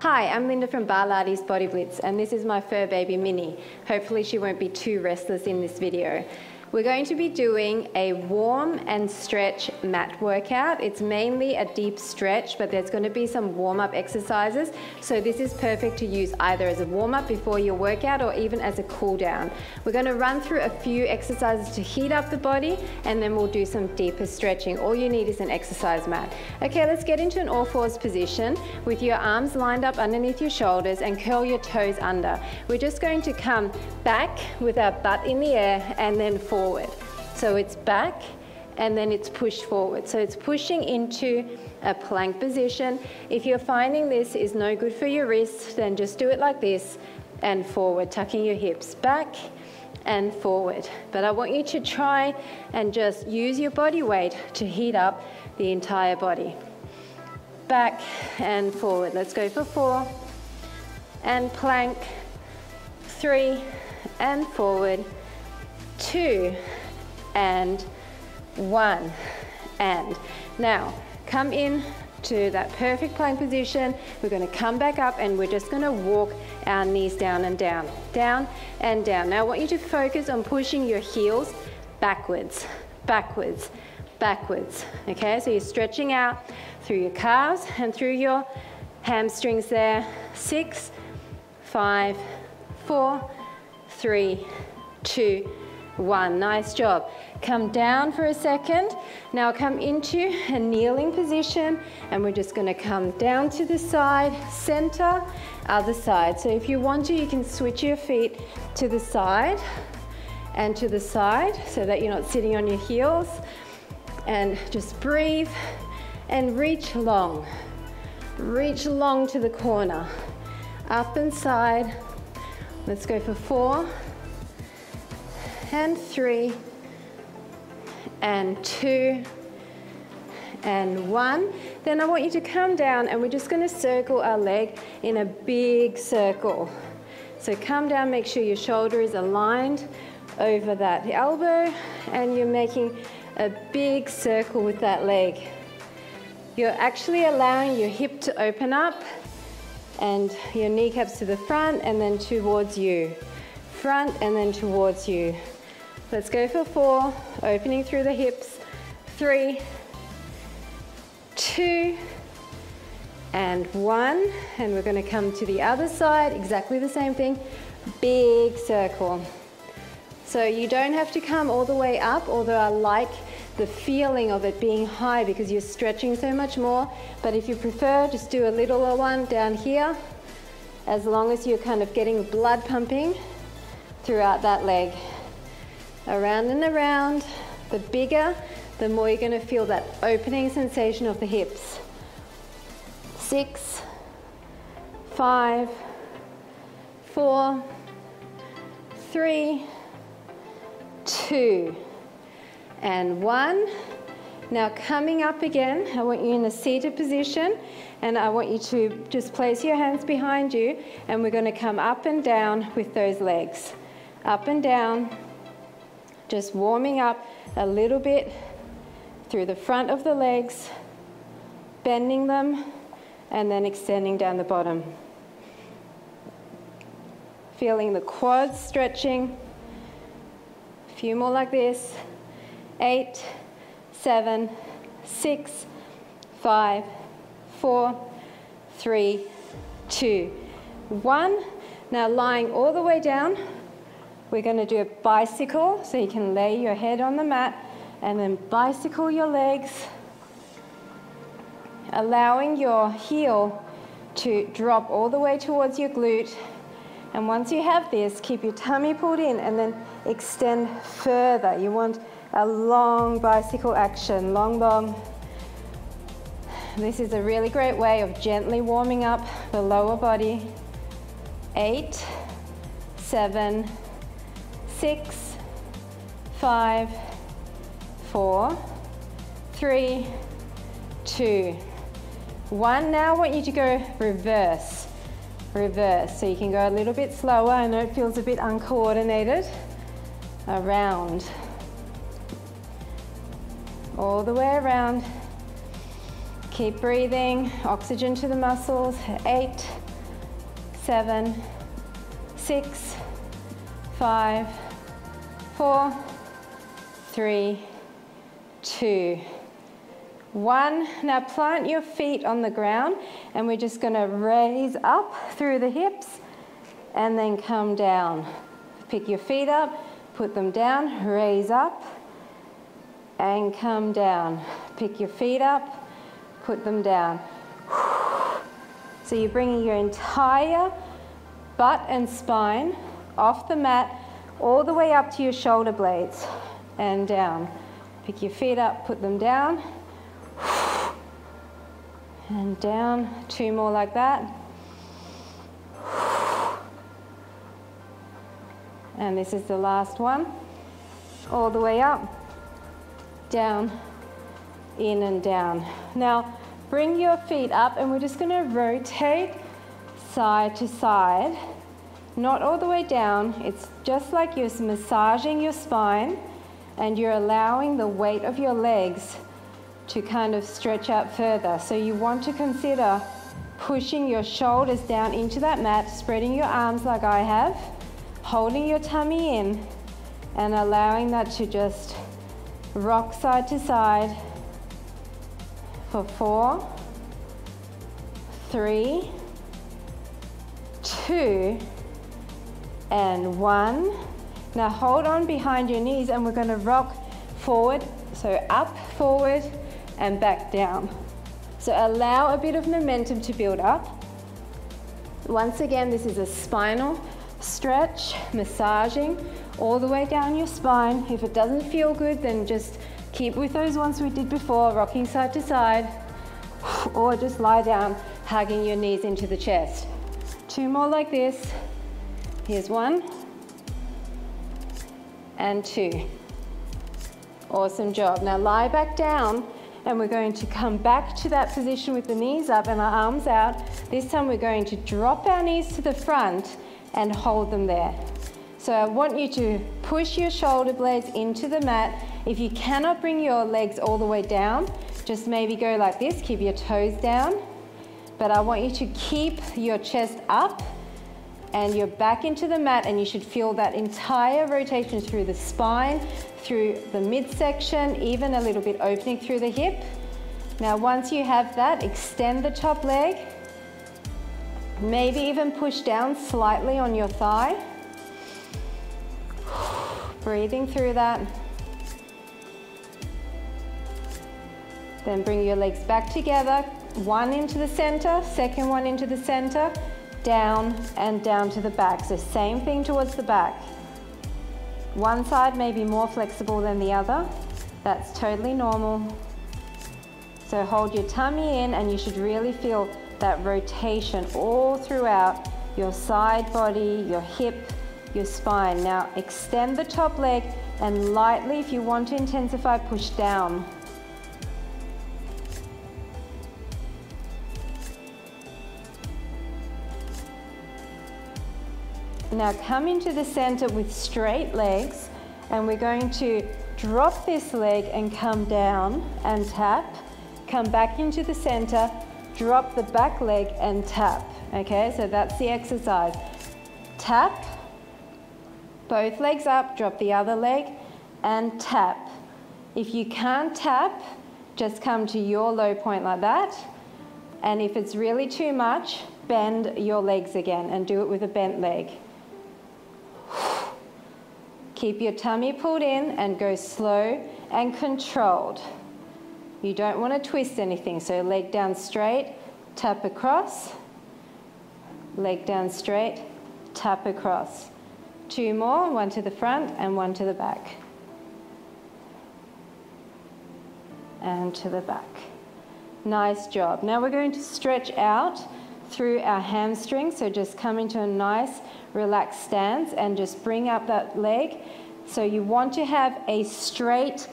Hi, I'm Linda from Barlates Body Blitz, and this is my fur baby Minnie. Hopefully she won't be too restless in this video. We're going to be doing a warm and stretch mat workout. It's mainly a deep stretch, but there's going to be some warm-up exercises. So this is perfect to use either as a warm-up before your workout or even as a cool down. We're going to run through a few exercises to heat up the body, and then we'll do some deeper stretching. All you need is an exercise mat. Okay, let's get into an all fours position with your arms lined up underneath your shoulders and curl your toes under. We're just going to come back with our butt in the air and then forward. So it's back and then it's pushed forward. So it's pushing into a plank position. If you're finding this is no good for your wrists, then just do it like this and forward, tucking your hips back and forward. But I want you to try and just use your body weight to heat up the entire body. Back and forward. Let's go for 4 and plank, 3 and forward, 2 and 1 and. Now come in to that perfect plank position. We're going to come back up and we're just going to walk our knees down and down, down and down. Now I want you to focus on pushing your heels backwards, backwards, backwards. Okay, so you're stretching out through your calves and through your hamstrings there. 6, 5, 4, 3, 2, 1. Nice job. Come down for a second. Now come into a kneeling position and we're just going to come down to the side, center, other side. So if you want to, you can switch your feet to the side and to the side so that you're not sitting on your heels. And just breathe and reach long. Reach long to the corner. Up and side. Let's go for 4 and 3 and 2 and 1. Then I want you to come down and we're just going to circle our leg in a big circle. So come down, make sure your shoulder is aligned over that elbow and you're making a big circle with that leg. You're actually allowing your hip to open up and your kneecaps to the front and then towards you. Front and then towards you. Let's go for 4, opening through the hips, 3, 2, and 1. And we're going to come to the other side, exactly the same thing, big circle. So you don't have to come all the way up, although I like the feeling of it being high because you're stretching so much more. But if you prefer, just do a littler one down here, as long as you're kind of getting blood pumping throughout that leg. Around and around. The bigger, the more you're going to feel that opening sensation of the hips. 6, 5, 4, 3, 2, and 1. Now coming up again, I want you in a seated position and I want you to just place your hands behind you and we're going to come up and down with those legs. Up and down, just warming up a little bit through the front of the legs, bending them and then extending down the bottom. Feeling the quads stretching. A few more like this. 8, 7, 6, 5, 4, 3, 2, 1. Now lying all the way down, we're going to do a bicycle. So you can lay your head on the mat and then bicycle your legs, allowing your heel to drop all the way towards your glute. And once you have this, keep your tummy pulled in and then extend further. You want a long bicycle action, long, long. This is a really great way of gently warming up the lower body. 8, 7, 6, 5, 4, 3, 2, 1. Now I want you to go reverse. Reverse. So you can go a little bit slower. I know it feels a bit uncoordinated. Around. All the way around. Keep breathing. Oxygen to the muscles. 8, 7, 6, 5, 4, 3, 2, 1. Now plant your feet on the ground and we're just going to raise up through the hips and then come down. Pick your feet up, put them down, raise up and come down. Pick your feet up, put them down. So you're bringing your entire butt and spine off the mat all the way up to your shoulder blades and down. Pick your feet up, put them down and down. 2 more like that. And this is the last one. All the way up, down, in and down. Now, bring your feet up and we're just going to rotate side to side. Not all the way down. It's just like you're massaging your spine and you're allowing the weight of your legs to kind of stretch out further. So you want to consider pushing your shoulders down into that mat, spreading your arms like I have, holding your tummy in and allowing that to just rock side to side for 4, 3, 2, and 1. Now hold on behind your knees and we're going to rock forward, so up, forward, and back down. So allow a bit of momentum to build up. Once again, this is a spinal stretch, massaging all the way down your spine. If it doesn't feel good, then just keep with those ones we did before, rocking side to side, or just lie down, hugging your knees into the chest. 2 more like this. Here's 1 and 2. Awesome job. Now lie back down and we're going to come back to that position with the knees up and our arms out. This time we're going to drop our knees to the front and hold them there. So I want you to push your shoulder blades into the mat. If you cannot bring your legs all the way down, just maybe go like this, keep your toes down. But I want you to keep your chest up and your back into the mat, and you should feel that entire rotation through the spine, through the midsection, even a little bit opening through the hip. Now once you have that, extend the top leg. Maybe even push down slightly on your thigh. Breathing through that. Then bring your legs back together. 1 into the center, second one into the center, down and down to the back. So same thing towards the back. One side may be more flexible than the other. That's totally normal. So hold your tummy in and you should really feel that rotation all throughout your side body, your hip, your spine. Now extend the top leg and lightly, if you want to intensify, push down. Now come into the center with straight legs and we're going to drop this leg and come down and tap. Come back into the center, drop the back leg and tap. Okay, so that's the exercise. Tap, both legs up, drop the other leg and tap. If you can't tap, just come to your low point like that. And if it's really too much, bend your legs again and do it with a bent leg. Keep your tummy pulled in and go slow and controlled. You don't want to twist anything, so leg down straight, tap across, leg down straight, tap across. 2 more, 1 to the front and 1 to the back. And to the back. Nice job. Now we're going to stretch out through our hamstrings, so just come into a nice relaxed stance and just bring up that leg. So you want to have a straight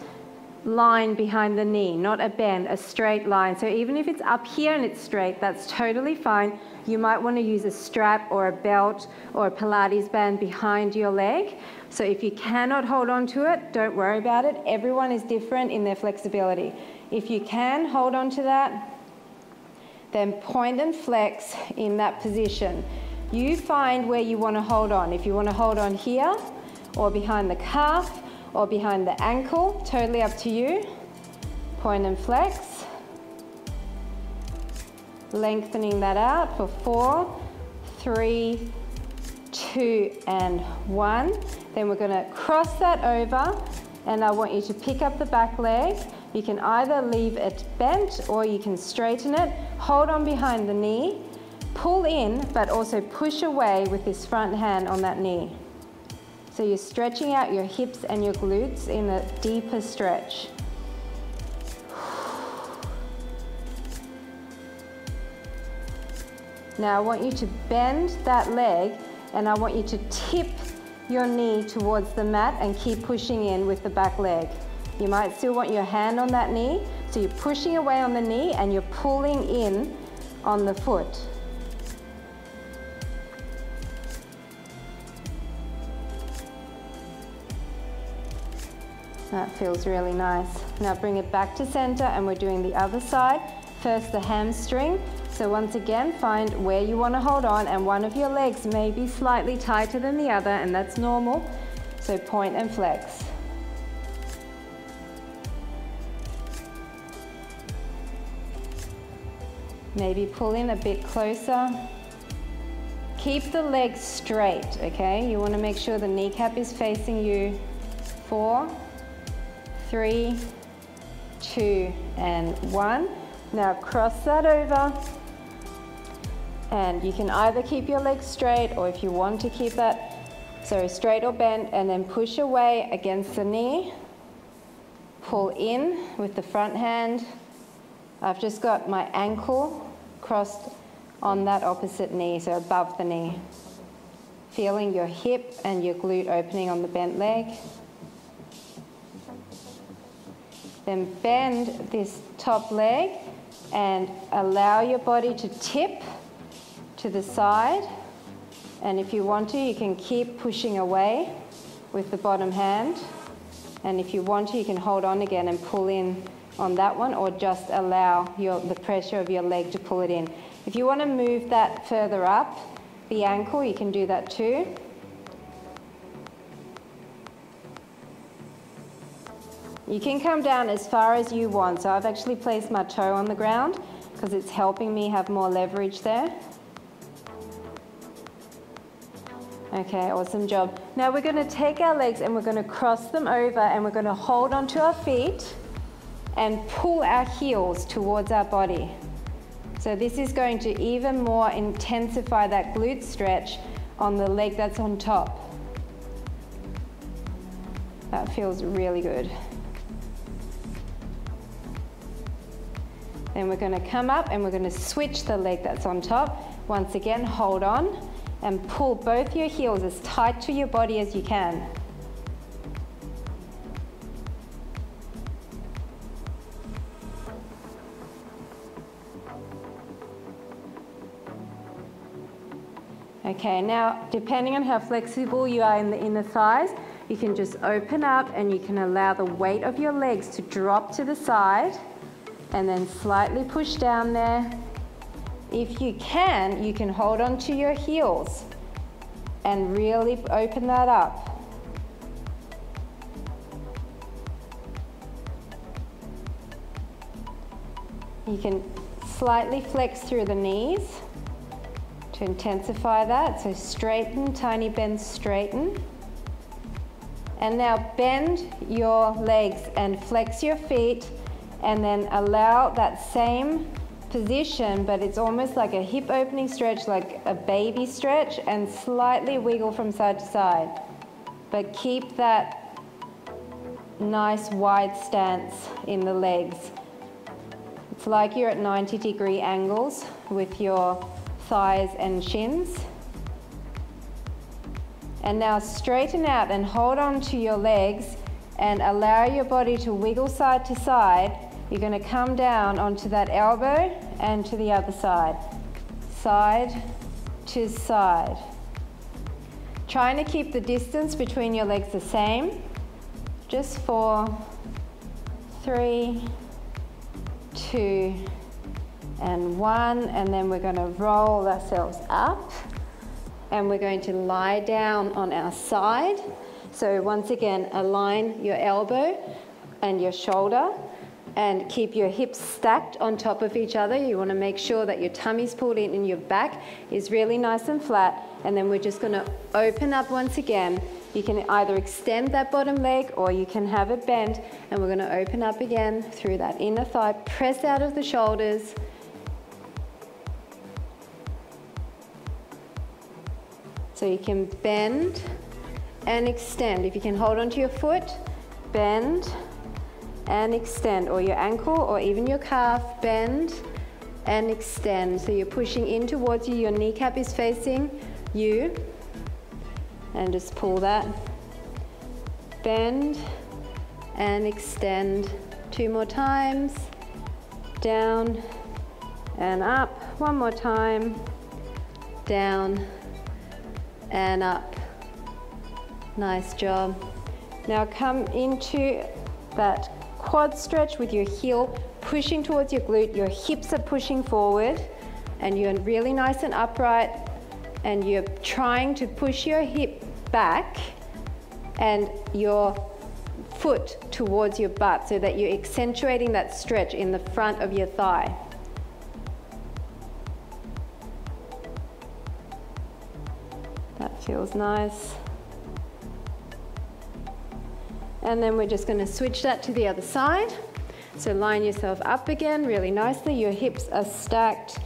line behind the knee, not a bend, a straight line. So even if it's up here and it's straight, that's totally fine. You might want to use a strap or a belt or a Pilates band behind your leg. So if you cannot hold on to it, don't worry about it. Everyone is different in their flexibility. If you can hold on to that, then point and flex in that position. You find where you want to hold on. If you want to hold on here, or behind the calf, or behind the ankle, totally up to you. Point and flex. Lengthening that out for 4, 3, 2, and 1. Then we're going to cross that over, and I want you to pick up the back leg. You can either leave it bent or you can straighten it. Hold on behind the knee, pull in, but also push away with this front hand on that knee. So you're stretching out your hips and your glutes in a deeper stretch. Now I want you to bend that leg, and I want you to tip your knee towards the mat and keep pushing in with the back leg. You might still want your hand on that knee, so you're pushing away on the knee and you're pulling in on the foot. That feels really nice. Now bring it back to center, and we're doing the other side. First the hamstring. So once again, find where you want to hold on, and one of your legs may be slightly tighter than the other, and that's normal. So point and flex. Maybe pull in a bit closer. Keep the legs straight, okay? You want to make sure the kneecap is facing you. 4, 3, 2, and 1. Now cross that over. And you can either keep your legs straight, or if you want to keep that, so straight or bent, and then push away against the knee. Pull in with the front hand. I've just got my ankle crossed on that opposite knee, so above the knee. Feeling your hip and your glute opening on the bent leg. Then bend this top leg and allow your body to tip to the side, and if you want to, you can keep pushing away with the bottom hand, and if you want to, you can hold on again and pull in on that one, or just allow the pressure of your leg to pull it in. If you want to move that further up, the ankle, you can do that too. You can come down as far as you want, so I've actually placed my toe on the ground because it's helping me have more leverage there. Okay, awesome job. Now we're going to take our legs and we're going to cross them over, and we're going to hold onto our feet and pull our heels towards our body. So this is going to even more intensify that glute stretch on the leg that's on top. That feels really good. Then we're going to come up and we're going to switch the leg that's on top. Once again, hold on and pull both your heels as tight to your body as you can. Okay, now depending on how flexible you are in the inner thighs, you can just open up and you can allow the weight of your legs to drop to the side and then slightly push down there. If you can hold on to your heels and really open that up. You can slightly flex through the knees to intensify that. So straighten, tiny bend, straighten. And now bend your legs and flex your feet, and then allow that same position, but it's almost like a hip opening stretch, like a baby stretch, and slightly wiggle from side to side. But keep that nice wide stance in the legs. It's like you're at 90-degree angles with your thighs and shins. And now straighten out and hold on to your legs and allow your body to wiggle side to side. You're going to come down onto that elbow and to the other side. Side to side. Trying to keep the distance between your legs the same. Just 4, 3, 2, and 1. And then we're going to roll ourselves up. and we're going to lie down on our side. So once again, align your elbow and your shoulder and keep your hips stacked on top of each other. You want to make sure that your tummy's pulled in and your back is really nice and flat. And then we're just going to open up once again. You can either extend that bottom leg or you can have it bent, and we're going to open up again through that inner thigh. Press out of the shoulders. So you can bend and extend. If you can hold onto your foot, bend and extend, or your ankle or even your calf, bend and extend. So you're pushing in towards you, your kneecap is facing you, and just pull that. Bend and extend. 2 more times. Down and up. 1 more time. Down and up. Nice job. Now come into that quad stretch with your heel pushing towards your glute. Your hips are pushing forward and you're really nice and upright, and you're trying to push your hip back and your foot towards your butt so that you're accentuating that stretch in the front of your thigh. That feels nice. And then we're just going to switch that to the other side. So line yourself up again really nicely. Your hips are stacked.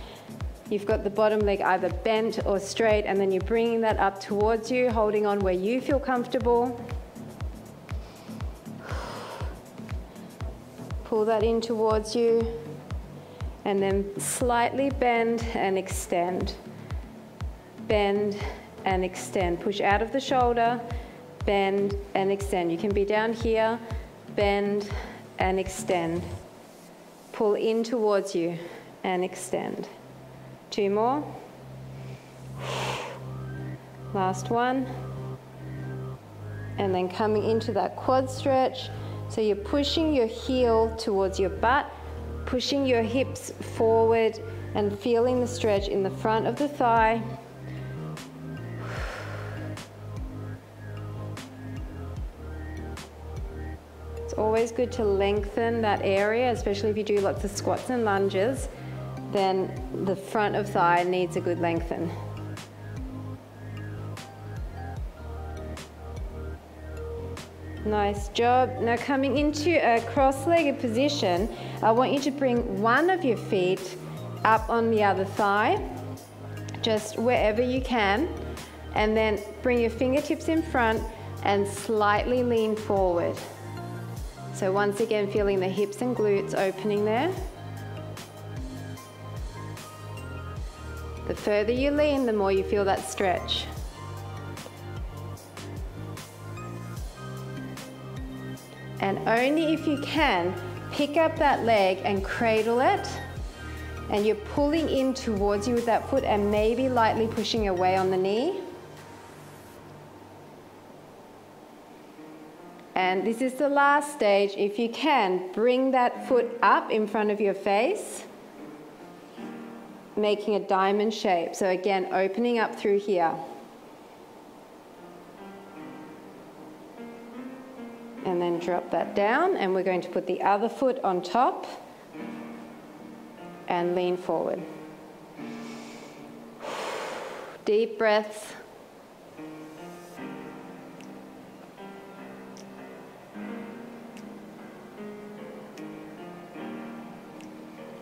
You've got the bottom leg either bent or straight, and then you're bringing that up towards you, holding on where you feel comfortable. Pull that in towards you, and then slightly bend and extend. Bend and extend. Push out of the shoulder, bend and extend. You can be down here, bend and extend. Pull in towards you and extend. 2 more. Last one. And then coming into that quad stretch. So you're pushing your heel towards your butt, pushing your hips forward and feeling the stretch in the front of the thigh. It's always good to lengthen that area, especially if you do lots of squats and lunges. Then the front of thigh needs a good lengthen. Nice job. Now coming into a cross-legged position, I want you to bring one of your feet up on the other thigh, just wherever you can, and then bring your fingertips in front and slightly lean forward. So once again, feeling the hips and glutes opening there. The further you lean, the more you feel that stretch. And only if you can, pick up that leg and cradle it. And you're pulling in towards you with that foot and maybe lightly pushing away on the knee. And this is the last stage. If you can, bring that foot up in front of your face, making a diamond shape. So again, opening up through here. And then drop that down, and we're going to put the other foot on top and lean forward. Deep breaths.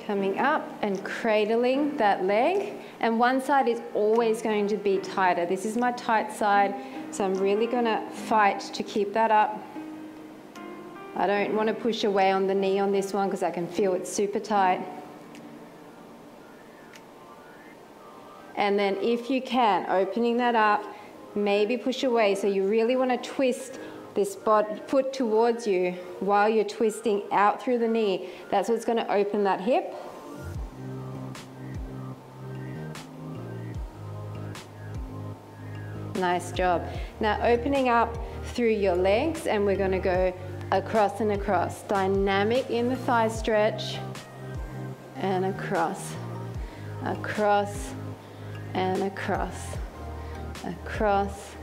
Coming up and cradling that leg, and one side is always going to be tighter. This is my tight side, so I'm really going to fight to keep that up. I don't want to push away on the knee on this one because I can feel it's super tight. And then if you can, opening that up, maybe push away. So you really want to twist this foot towards you while you're twisting out through the knee. That's what's going to open that hip. Nice job. Now opening up through your legs, and we're going to go across and across. Dynamic in the thigh stretch, and across, across, and across. across,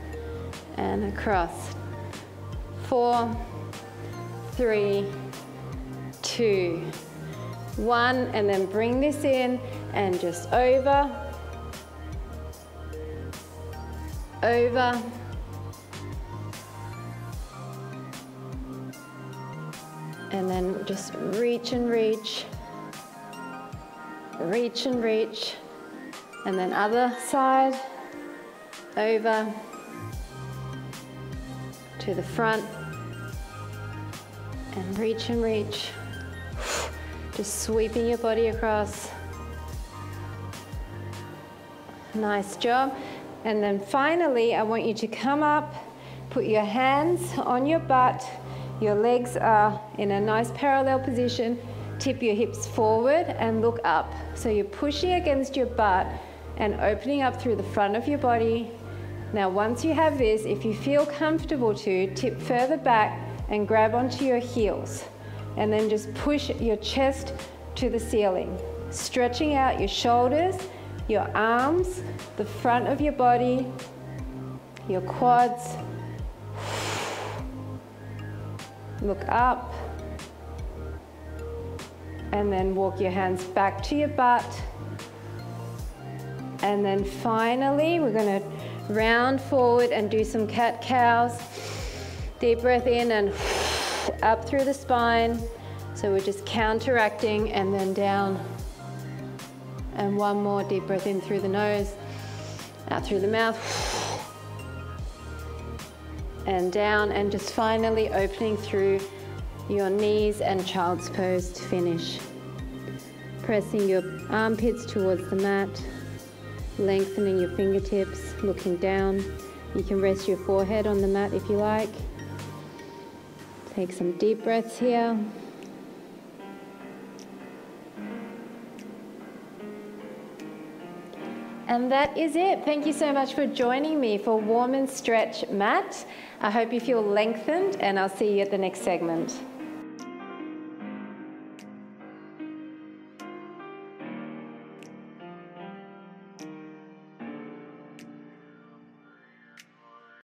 and across. 4, 3, 2, 1, and then bring this in and just over, over, and then just reach and reach, reach and reach, and then other side, over, to the front, and reach and reach, just sweeping your body across. Nice job. And then finally, I want you to come up, put your hands on your butt, your legs are in a nice parallel position, tip your hips forward and look up. So you're pushing against your butt and opening up through the front of your body. Now once you have this, if you feel comfortable to, tip further back and grab onto your heels. And then just push your chest to the ceiling, stretching out your shoulders, your arms, the front of your body, your quads. Look up, and then walk your hands back to your butt. And then finally, we're going to round forward and do some cat-cows. Deep breath in and up through the spine. So we're just counteracting, and then down. And one more deep breath in through the nose, out through the mouth, and down, and just finally opening through your knees and child's pose to finish. Pressing your armpits towards the mat, lengthening your fingertips, looking down. You can rest your forehead on the mat if you like. Take some deep breaths here. And that is it. Thank you so much for joining me for Warm and Stretch Mat. I hope you feel lengthened, and I'll see you at the next segment.